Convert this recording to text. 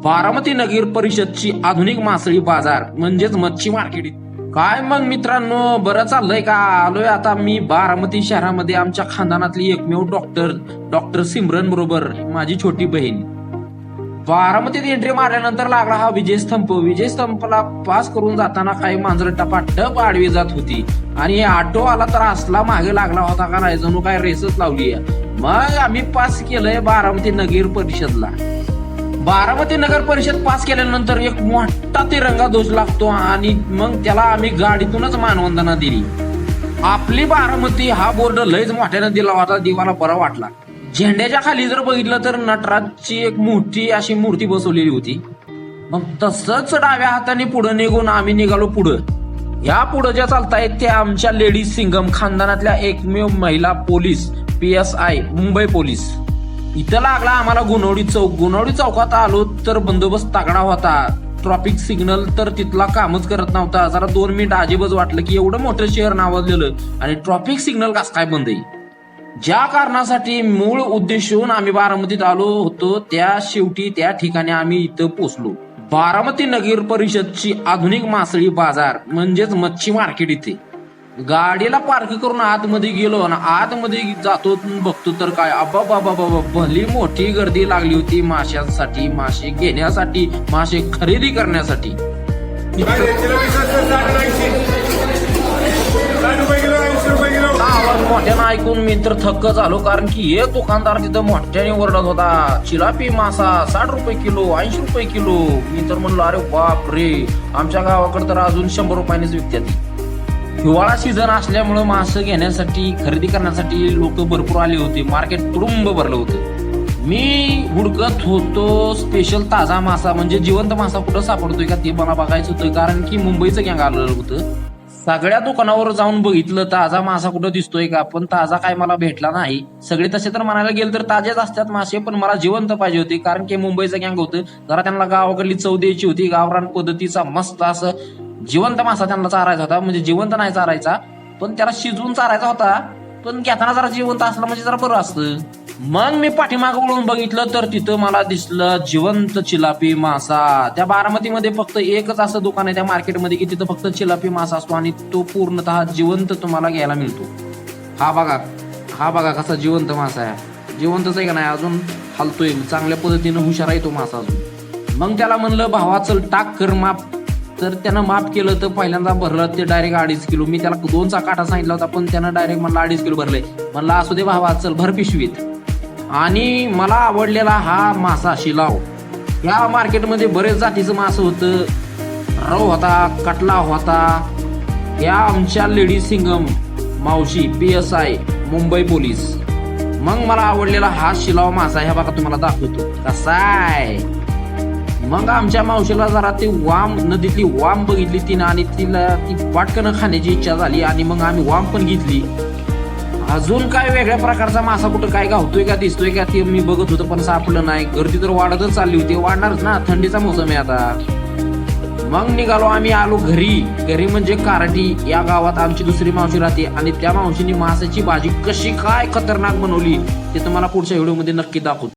बारामती नगर परिषदची आधुनिक मासळी बाजार म्हणजेच मच्छी मार्केट। काय मग मित्रांनो, बरं चाललंय का? आलोय आता मी बारामती शहरामध्ये आमच्या खानदानातली एकमेव डॉक्टर सिमरन बरोबर माझी छोटी बहीण। बारामतीत एंट्री मारल्यानंतर लागला हा विजय स्तंभला पास करून जाताना काही मांजर टपाटप आडवी जात होती आणि ऑटो आला तर असला मागे लागला होता का नाही, जणू काय रेसच लावली। मग आम्ही पास केलंय बारामती नगर परिषदला। बारामती नगर परिषद पास केल्यानंतर एक मोठा तिरंगा ध्वज लागतो आणि मग त्याला आम्ही गाडीतूनच मानवंदना दिली। आपली बारामती हा बोर्ड लयच मोठ्याने दिला होता, दिवाला बरा वाटला। झेंड्याच्या खाली जर बघितलं तर नटराजची एक मोठी अशी मूर्ती बसवलेली होती। मग तसंच डाव्या हाताने पुढे निघून आम्ही निघालो पुढं। या पुढे ज्या चालतायत त्या आमच्या लेडीज सिंगम खानदानातल्या एकमेव महिला पोलीस PSI मुंबई पोलीस। इथं लागला आम्हाला गुणवडी चौकात आलो तर बंदोबस्त तगडा होता। ट्रॅफिक सिग्नल तर तिथला कामच करत नव्हता। जरा 2 मिनिट अजिबच वाटलं की एवढं मोठं शहर नावाजलेलं आणि ट्रॅफिक सिग्नल कसं काय बंद आहे। ज्या कारणासाठी मूळ उद्देशून आम्ही बारामतीत आलो होतो त्या शेवटी त्या ठिकाणी आम्ही इथं पोहोचलो। बारामती नगर परिषदची आधुनिक मासळी बाजार म्हणजेच मच्छी मार्केट। इथे गाडीला पार्क करून आतमध्ये गेलो आणि आतमध्ये जातो बघतो तर काय बाबा भली मोठी गर्दी लागली होती माशांसाठी, मासे घेण्यासाठी, मासे खरेदी करण्यासाठी। आवाज मोठ्यानं ऐकून मी तर थक्क झालो, कारण की एक दुकानदार तिथं मोठ्याने ओरडत होता, चिलापी मासा 60 रुपये किलो, 80 रुपये किलो। मी तर म्हणलो अरे बाप रे, आमच्या गावाकडे तर अजून 100 रुपयानेच विकतात। हिवाळा सीझन असल्यामुळे मासे घेण्यासाठी, खरेदी करण्यासाठी लोक भरपूर आले होते। मार्केट तुडुंब भरलं होतं। मी हुडकत होतो स्पेशल ताजा मासा, म्हणजे जिवंत मासा कुठं सापडतोय का ते मला बघायचं होतं, कारण की मुंबईचं गँग आलेलं होतं। सगळ्या दुकानावर जाऊन बघितलं ताजा मासा कुठं दिसतोय का, पण ताजा काय मला भेटला नाही। सगळे तसे तर म्हणायला गेलं तर ताजेच असतात मासे, पण मला जिवंत पाहिजे होते, कारण की मुंबईचं गँग होतं। जरा त्यांना गावाकडली चव द्यायची होती, गावरान पद्धतीचा मस्त असं जिवंत मासा त्यांना चारायचा होता। म्हणजे जिवंत नाही चारायचा, पण त्याला शिजवून चारायचा होता, पण घेताना जरा जिवंत असला म्हणजे जरा बरं असतं। मग मी पाठीमागं वळून बघितलं तर तिथं मला दिसलं जिवंत चिलापी मासा। त्या बारामतीमध्ये फक्त एकच असं दुकान आहे त्या मार्केटमध्ये की तिथं फक्त चिलापी मासा असतो आणि तो पूर्णतः जिवंत तुम्हाला घ्यायला मिळतो। हा बघा कसा जिवंत मासा आहे, जिवंतच आहे का नाही, अजून हलतोय, चांगल्या पद्धतीनं हुशार आहे तो मासा अजून। मग त्याला म्हणलं भावा चल टाक कर माप, तर त्यानं माफ केलं तर पहिल्यांदा भरलं ते डायरेक्ट 2.5 किलो। मी त्याला 2चा काटा सांगितला होता, पण त्यानं डायरेक्ट मला 2.5 किलो भरले। म्हणलं असू दे भावा चल भर पिशवीत। आणि मला आवडलेला हा मासा शिलाव। या मार्केटमध्ये बरेच जातीचं मासं होतं, रव होता, कटला होता। या आमच्या लेडीज सिंगम मावशी PSI मुंबई पोलीस। मग मला आवडलेला हा शिलाव मासा ह्या बघा तुम्हाला दाखवतो कसा आहे। मग आमच्या मावशीला जरा ती नदीतली वाम बघितली तिनं आणि तिला ती पाटकन खाण्याची इच्छा झाली आणि मग आम्ही वाम पण घेतली। अजून काय वेगळ्या प्रकारचा मासा कुठं काय गावतोय का दिसतोय का ते मी बघत होतो, पण सापडलं नाही। गर्दी तर वाढतच चालली होती, वाढणारच ना, थंडीचा मोसम आहे आता। मग निघालो आम्ही, आलो घरी म्हणजे कारटी या गावात आमची दुसरी मावशी राहते आणि त्या मावशीने माशाची भाजी कशी काय खतरनाक बनवली ते तुम्हाला पुढच्या व्हिडिओमध्ये नक्की दाखवतो।